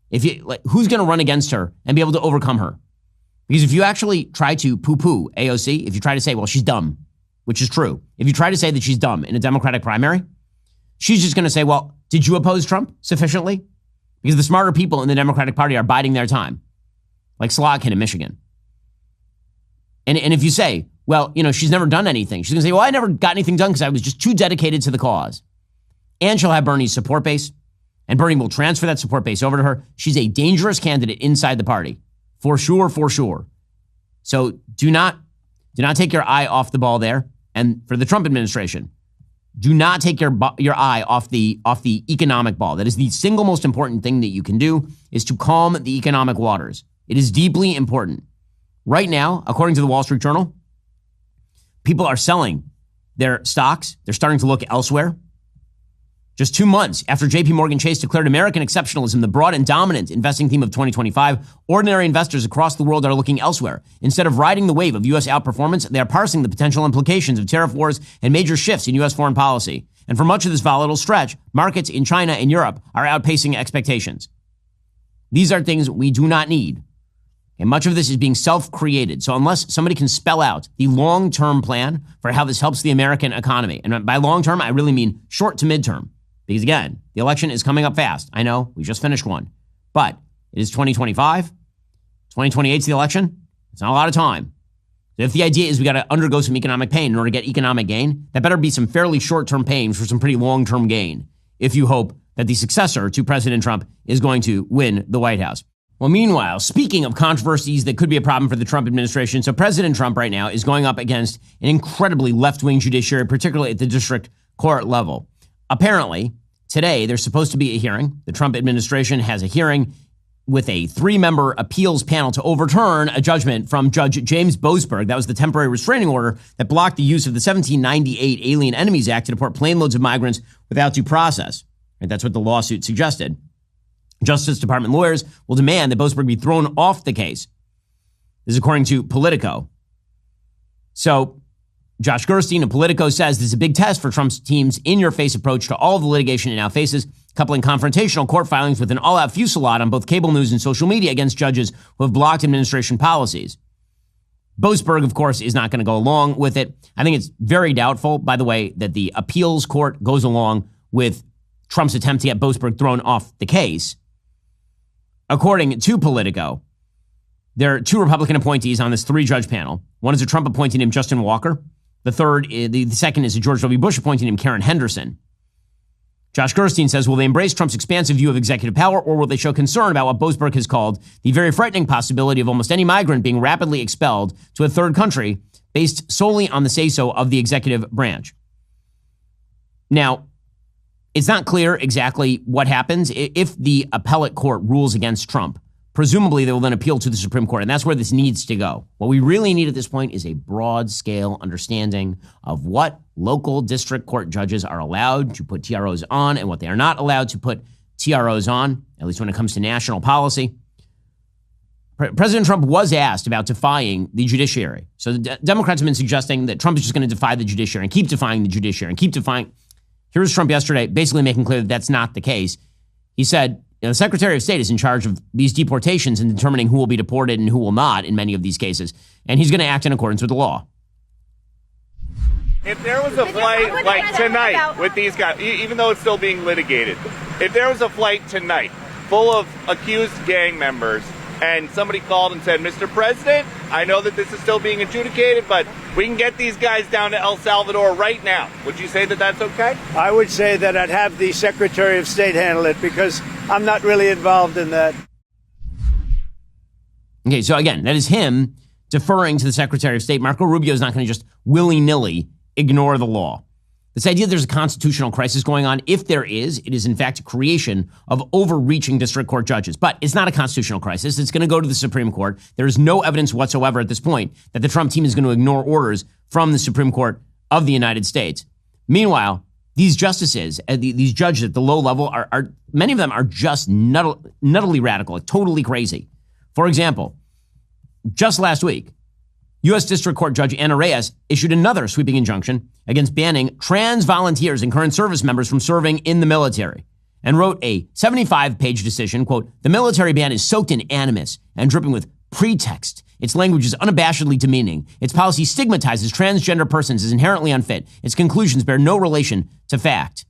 Who's going to run against her and be able to overcome her? Because if you actually try to poo-poo AOC, if you try to say, well, she's dumb, which is true. If you try to say that she's dumb in a Democratic primary, she's just going to say, well, did you oppose Trump sufficiently? Because the smarter people in the Democratic Party are biding their time, like Slotkin in Michigan. And if you say, well, she's never done anything, she's going to say, well, I never got anything done because I was just too dedicated to the cause. And she'll have Bernie's support base, and Bernie will transfer that support base over to her. She's a dangerous candidate inside the party, for sure, for sure. So do not Do not take your eye off the ball there. And for the Trump administration, do not take your eye off the economic ball. That is the single most important thing that you can do, is to calm the economic waters. It is deeply important. Right now, according to the Wall Street Journal, people are selling their stocks. They're starting to look elsewhere. Just 2 months after JP Morgan Chase declared American exceptionalism the broad and dominant investing theme of 2025, ordinary investors across the world are looking elsewhere. Instead of riding the wave of U.S. outperformance, they are parsing the potential implications of tariff wars and major shifts in U.S. foreign policy. And for much of this volatile stretch, markets in China and Europe are outpacing expectations. These are things we do not need. And much of this is being self-created. So unless somebody can spell out the long-term plan for how this helps the American economy, and by long-term, I really mean short to mid-term. Because again, the election is coming up fast. I know, we just finished one. But it is 2025. 2028 is the election. It's not a lot of time. So if the idea is we got to undergo some economic pain in order to get economic gain, that better be some fairly short-term pain for some pretty long-term gain, if you hope that the successor to President Trump is going to win the White House. Well, meanwhile, speaking of controversies that could be a problem for the Trump administration, so President Trump right now is going up against an incredibly left-wing judiciary, particularly at the district court level. Apparently, today, there's supposed to be a hearing. The Trump administration has a hearing with a 3-member appeals panel to overturn a judgment from Judge James Boasberg. That was the temporary restraining order that blocked the use of the 1798 Alien Enemies Act to deport plane loads of migrants without due process. And that's what the lawsuit suggested. Justice Department lawyers will demand that Boasberg be thrown off the case. This is according to Politico. So, Josh Gerstein of Politico says this is a big test for Trump's team's in-your-face approach to all of the litigation it now faces, coupling confrontational court filings with an all-out fusillade on both cable news and social media against judges who have blocked administration policies. Boasberg, of course, is not going to go along with it. I think it's very doubtful, by the way, that the appeals court goes along with Trump's attempt to get Boasberg thrown off the case. According to Politico, there are 2 Republican appointees on this 3-judge panel. One is a Trump appointee named Justin Walker. The second is a George W. Bush appointee named Karen Henderson. Josh Gerstein says, will they embrace Trump's expansive view of executive power, or will they show concern about what Boasberg has called the very frightening possibility of almost any migrant being rapidly expelled to a third country based solely on the say-so of the executive branch? Now, it's not clear exactly what happens if the appellate court rules against Trump. Presumably, they will then appeal to the Supreme Court, and that's where this needs to go. What we really need at this point is a broad-scale understanding of what local district court judges are allowed to put TROs on and what they are not allowed to put TROs on, at least when it comes to national policy. President Trump was asked about defying the judiciary. So the Democrats have been suggesting that Trump is just going to defy the judiciary and keep defying the judiciary and keep defying. Here's Trump yesterday basically making clear that that's not the case. He said, the Secretary of State is in charge of these deportations and determining who will be deported and who will not in many of these cases. And he's going to act in accordance with the law. If there was a flight like tonight with these guys, even though it's still being litigated, if there was a flight tonight full of accused gang members and somebody called and said, Mr. President, I know that this is still being adjudicated, but we can get these guys down to El Salvador right now. Would you say that that's okay? I would say that I'd have the Secretary of State handle it because I'm not really involved in that. Okay, so again, that is him deferring to the Secretary of State. Marco Rubio is not going to just willy-nilly ignore the law. This idea that there's a constitutional crisis going on, if there is, it is in fact a creation of overreaching district court judges. But it's not a constitutional crisis. It's going to go to the Supreme Court. There is no evidence whatsoever at this point that the Trump team is going to ignore orders from the Supreme Court of the United States. Meanwhile, these justices, these judges at the low level, are many of them are just nuttily radical, like totally crazy. For example, just last week, U.S. District Court Judge Anna Reyes issued another sweeping injunction against banning trans volunteers and current service members from serving in the military, and wrote a 75-page decision, quote, the military ban is soaked in animus and dripping with pretext. Its language is unabashedly demeaning. Its policy stigmatizes transgender persons as inherently unfit. Its conclusions bear no relation to fact.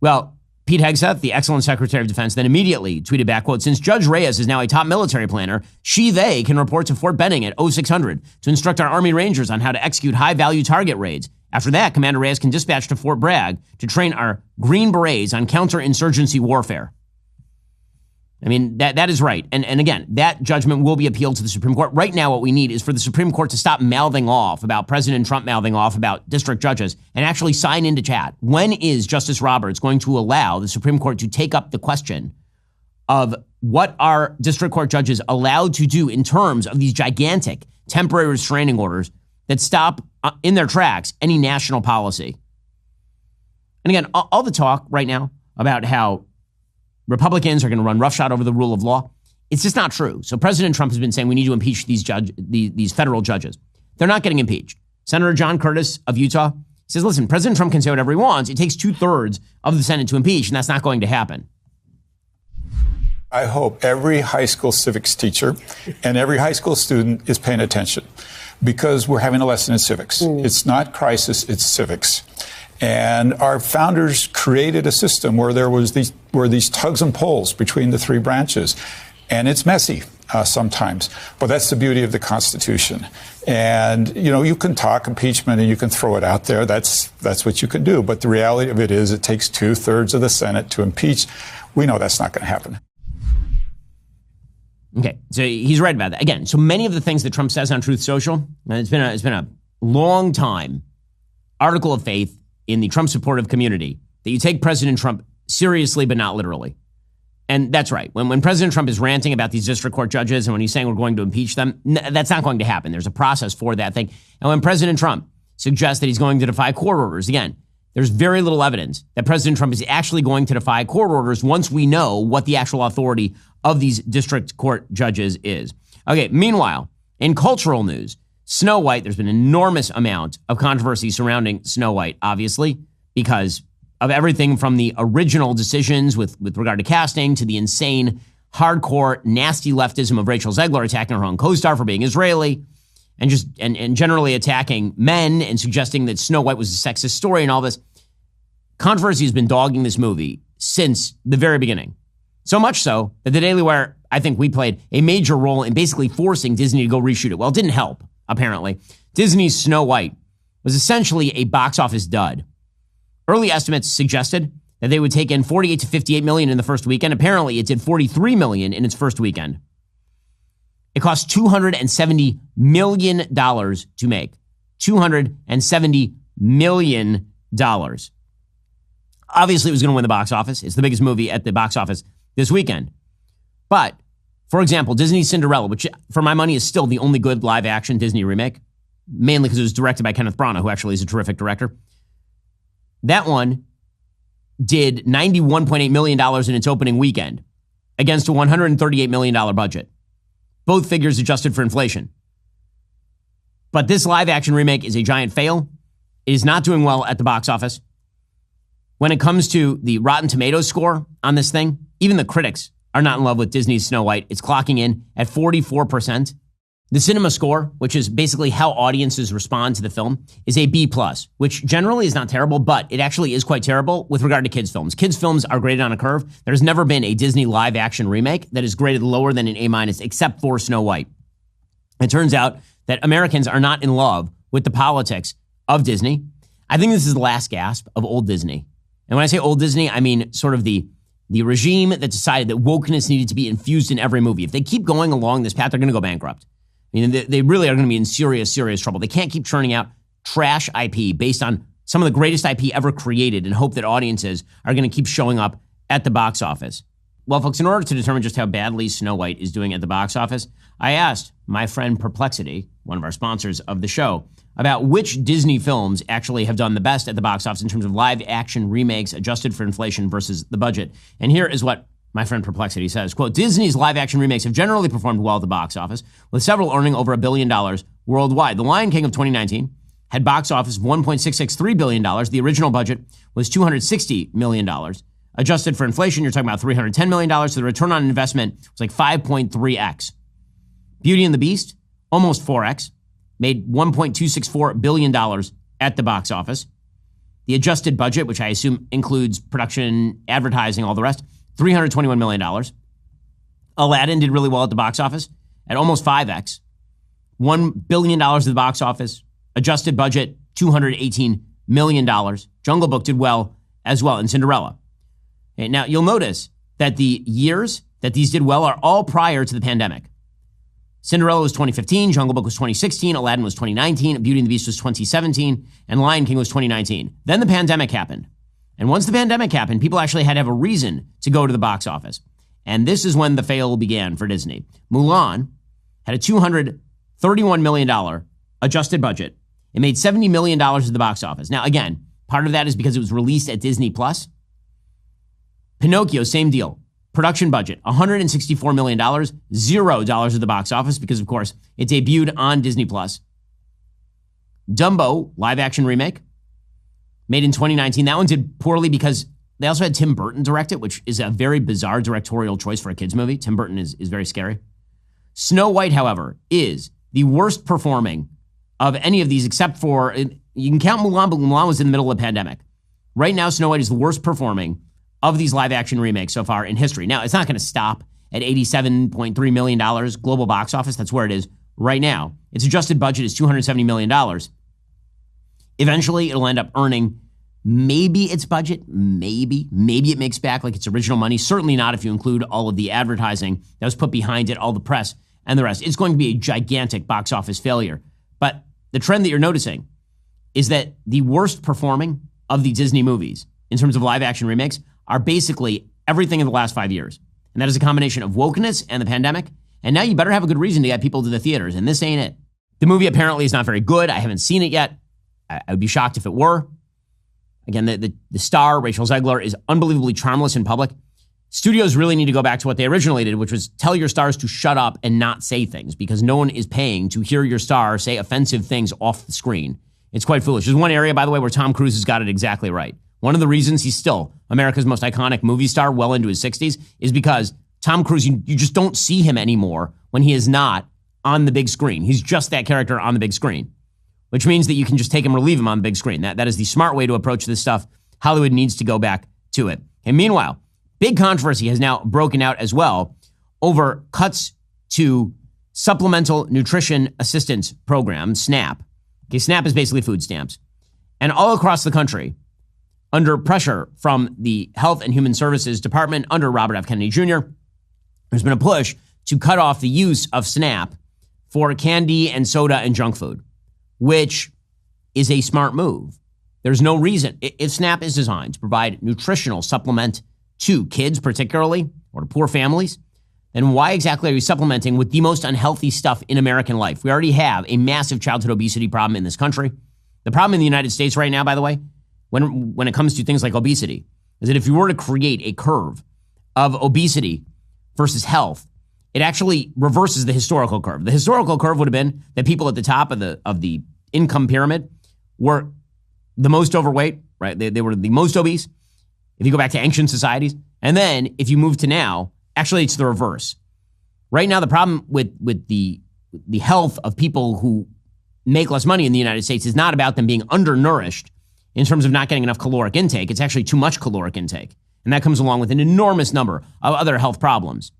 Well, Pete Hegseth, the excellent Secretary of Defense, then immediately tweeted back, quote, since Judge Reyes is now a top military planner, they can report to Fort Benning at 0600 to instruct our Army Rangers on how to execute high-value target raids. After that, Commander Reyes can dispatch to Fort Bragg to train our Green Berets on counterinsurgency warfare. I mean, that is right. And again, that judgment will be appealed to the Supreme Court. Right now, what we need is for the Supreme Court to stop mouthing off about President Trump mouthing off about district judges and actually sign into chat. When is Justice Roberts going to allow the Supreme Court to take up the question of what are district court judges allowed to do in terms of these gigantic temporary restraining orders that stop in their tracks any national policy? And again, all the talk right now about how Republicans are going to run roughshod over the rule of law, it's just not true. So President Trump has been saying we need to impeach these federal judges. They're not getting impeached. Senator John Curtis of Utah says, listen, President Trump can say whatever he wants. It takes 2/3 of the Senate to impeach, and that's not going to happen. I hope every high school civics teacher and every high school student is paying attention, because we're having a lesson in civics. It's not crisis, it's civics. And our founders created a system where there was these tugs and pulls between the three branches. And it's messy sometimes, but that's the beauty of the Constitution. And, you can talk impeachment and you can throw it out there. That's what you can do. But the reality of it is it takes 2/3 of the Senate to impeach. We know that's not going to happen. Okay, so he's right about that. Again, so many of the things that Trump says on Truth Social, and it's been a long time article of faith in the Trump supportive community that you take President Trump seriously, but not literally. And that's right. When President Trump is ranting about these district court judges and when he's saying we're going to impeach them, that's not going to happen. There's a process for that thing. And when President Trump suggests that he's going to defy court orders, again, there's very little evidence that President Trump is actually going to defy court orders once we know what the actual authority of these district court judges is. Okay, meanwhile, in cultural news, Snow White, there's been an enormous amount of controversy surrounding Snow White, obviously, because of everything from the original decisions with regard to casting to the insane, hardcore, nasty leftism of Rachel Zegler attacking her own co-star for being Israeli, and generally attacking men and suggesting that Snow White was a sexist story and all this. Controversy has been dogging this movie since the very beginning. So much so that the Daily Wire, I think we played a major role in basically forcing Disney to go reshoot it. Well, it didn't help, apparently. Disney's Snow White was essentially a box office dud. Early estimates suggested that they would take in 48 to 58 million in the first weekend. Apparently, it did 43 million in its first weekend. It cost $270 million to make. $270 million. Obviously, it was going to win the box office. It's the biggest movie at the box office this weekend. But, for example, Disney's Cinderella, which for my money is still the only good live action Disney remake, mainly because it was directed by Kenneth Branagh, who actually is a terrific director. That one did $91.8 million in its opening weekend against a $138 million budget. Both figures adjusted for inflation. But this live action remake is a giant fail. It is not doing well at the box office. When it comes to the Rotten Tomatoes score on this thing, even the critics are not in love with Disney's Snow White. It's clocking in at 44%. The cinema score, which is basically how audiences respond to the film, is a B+, which generally is not terrible, but it actually is quite terrible with regard to kids' films. Kids' films are graded on a curve. There's never been a Disney live-action remake that is graded lower than an A-, except for Snow White. It turns out that Americans are not in love with the politics of Disney. I think this is the last gasp of old Disney. And when I say old Disney, I mean sort of the regime that decided that wokeness needed to be infused in every movie. If they keep going along this path, they're going to go bankrupt. I mean, they really are going to be in serious, serious trouble. They can't keep churning out trash IP based on some of the greatest IP ever created and hope that audiences are going to keep showing up at the box office. Well, folks, in order to determine just how badly Snow White is doing at the box office, I asked my friend Perplexity, one of our sponsors of the show, about which Disney films actually have done the best at the box office in terms of live action remakes adjusted for inflation versus the budget. And here is what my friend Perplexity says, quote, Disney's live action remakes have generally performed well at the box office, with several earning over $1 billion worldwide. The Lion King of 2019 had box office of $1.663 billion. The original budget was $260 million. Adjusted for inflation, you're talking about $310 million. So the return on investment was like 5.3x. Beauty and the Beast, almost 4x, made $1.264 billion at the box office. The adjusted budget, which I assume includes production, advertising, all the rest, $321 million. Aladdin did really well at the box office at almost 5x. $1 billion at the box office. Adjusted budget, $218 million. Jungle Book did well as well, and Cinderella. Okay, now, you'll notice that the years that these did well are all prior to the pandemic. Cinderella was 2015, Jungle Book was 2016, Aladdin was 2019, Beauty and the Beast was 2017, and Lion King was 2019. Then the pandemic happened. And once the pandemic happened, people actually had to have a reason to go to the box office. And this is when the fail began for Disney. Mulan had a $231 million adjusted budget. It made $70 million at the box office. Now, again, part of that is because it was released at Disney+. Pinocchio, same deal. Production budget, $164 million, $0 at the box office because, of course, it debuted on Disney+. Dumbo, live-action remake, made in 2019. That one did poorly because they also had Tim Burton direct it, which is a very bizarre directorial choice for a kids' movie. Tim Burton is very scary. Snow White, however, is the worst performing of any of these except for, you can count Mulan, but Mulan was in the middle of the pandemic. Right now, Snow White is the worst performing of these live-action remakes so far in history. Now, it's not going to stop at $87.3 million global box office. That's where it is right now. Its adjusted budget is $270 million. Eventually, it'll end up earning maybe its budget, maybe it makes back like its original money. Certainly not if you include all of the advertising that was put behind it, all the press and the rest. It's going to be a gigantic box office failure. But the trend that you're noticing is that the worst performing of the Disney movies in terms of live-action remakes are basically everything in the last 5 years. And that is a combination of wokeness and the pandemic. And now you better have a good reason to get people to the theaters, and this ain't it. The movie apparently is not very good. I haven't seen it yet. I would be shocked if it were. Again, the star, Rachel Zegler, is unbelievably charmless in public. Studios really need to go back to what they originally did, which was tell your stars to shut up and not say things, because no one is paying to hear your star say offensive things off the screen. It's quite foolish. There's one area, by the way, where Tom Cruise has got it exactly right. One of the reasons he's still America's most iconic movie star well into his 60s is because Tom Cruise, you just don't see him anymore when he is not on the big screen. He's just that character on the big screen, which means that you can just take him or leave him on the big screen. That is the smart way to approach this stuff. Hollywood needs to go back to it. And meanwhile, big controversy has now broken out as well over cuts to Supplemental Nutrition Assistance Program, SNAP. Okay, SNAP is basically food stamps. And all across the country, under pressure from the Health and Human Services Department under Robert F. Kennedy Jr., there's been a push to cut off the use of SNAP for candy and soda and junk food, which is a smart move. There's no reason. If SNAP is designed to provide nutritional supplement to kids particularly, or to poor families, then why exactly are you supplementing with the most unhealthy stuff in American life? We already have a massive childhood obesity problem in this country. The problem in the United States right now, by the way, when it comes to things like obesity, is that if you were to create a curve of obesity versus health, it actually reverses the historical curve. The historical curve would have been that people at the top of the income pyramid were the most overweight, right? They were the most obese, if you go back to ancient societies. And then if you move to now, actually it's the reverse. Right now, the problem with the health of people who make less money in the United States is not about them being undernourished in terms of not getting enough caloric intake. It's actually too much caloric intake. And that comes along with an enormous number of other health problems.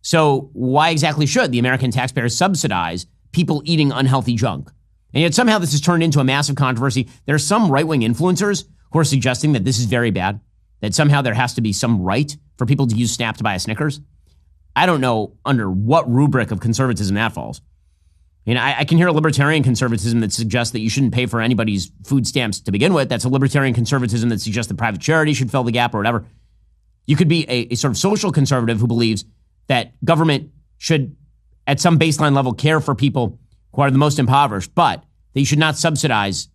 So why exactly should the American taxpayers subsidize people eating unhealthy junk? And yet somehow this has turned into a massive controversy. There are some right-wing influencers who are suggesting that this is very bad, that somehow there has to be some right for people to use SNAP to buy a Snickers. I don't know under what rubric of conservatism that falls. I can hear a libertarian conservatism that suggests that you shouldn't pay for anybody's food stamps to begin with. That's a libertarian conservatism that suggests that private charity should fill the gap or whatever. You could be a sort of social conservative who believes that government should, at some baseline level, care for people who are the most impoverished, but that you should not subsidize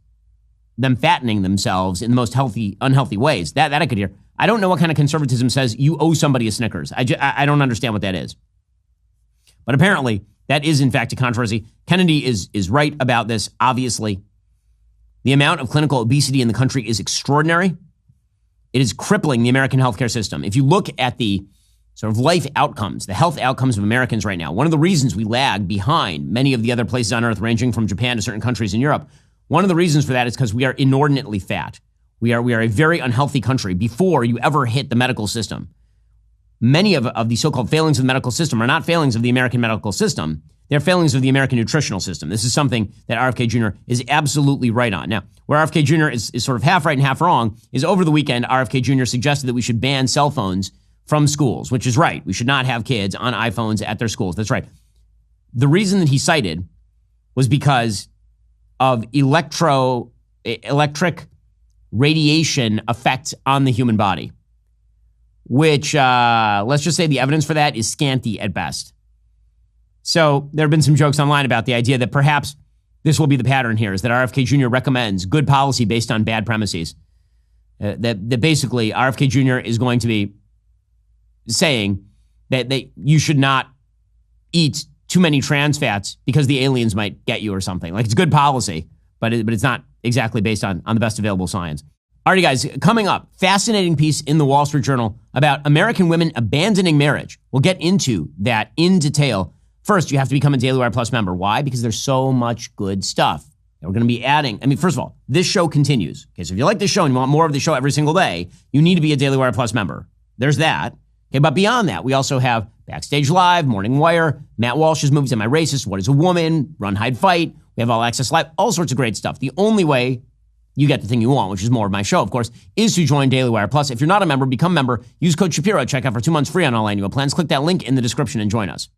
them fattening themselves in the most unhealthy ways. That I could hear. I don't know what kind of conservatism says you owe somebody a Snickers. I don't understand what that is. But apparently, that is, in fact, a controversy. Kennedy is right about this, obviously. The amount of clinical obesity in the country is extraordinary. It is crippling the American healthcare system. If you look at the sort of life outcomes, the health outcomes of Americans right now, one of the reasons we lag behind many of the other places on earth, ranging from Japan to certain countries in Europe, one of the reasons for that is because we are inordinately fat. We are a very unhealthy country before you ever hit the medical system. Many of the so-called failings of the medical system are not failings of the American medical system. They're failings of the American nutritional system. This is something that RFK Jr. is absolutely right on. Now, where RFK Jr. is sort of half right and half wrong is over the weekend, RFK Jr. suggested that we should ban cell phones from schools, which is right. We should not have kids on iPhones at their schools. That's right. The reason that he cited was because of electric radiation effect on the human body, which let's just say the evidence for that is scanty at best. So there have been some jokes online about the idea that perhaps this will be the pattern here, is that RFK Jr. recommends good policy based on bad premises. That basically RFK Jr. is going to be saying that you should not eat too many trans fats because the aliens might get you or something. Like, it's good policy, but it's not exactly based on the best available science. Alrighty, guys, coming up, fascinating piece in the Wall Street Journal about American women abandoning marriage. We'll get into that in detail. First, you have to become a Daily Wire Plus member. Why? Because there's so much good stuff. And we're going to be adding, first of all, this show continues. Okay, so if you like this show and you want more of the show every single day, you need to be a Daily Wire Plus member. There's that. Okay, but beyond that, we also have Backstage Live, Morning Wire, Matt Walsh's Movies Am I Racist, What is a Woman, Run, Hide, Fight. We have All Access Live, all sorts of great stuff. The only way you get the thing you want, which is more of my show, of course, is to join Daily Wire Plus. If you're not a member, become a member. Use code Shapiro. Check out for 2 months free on all annual plans. Click that link in the description and join us.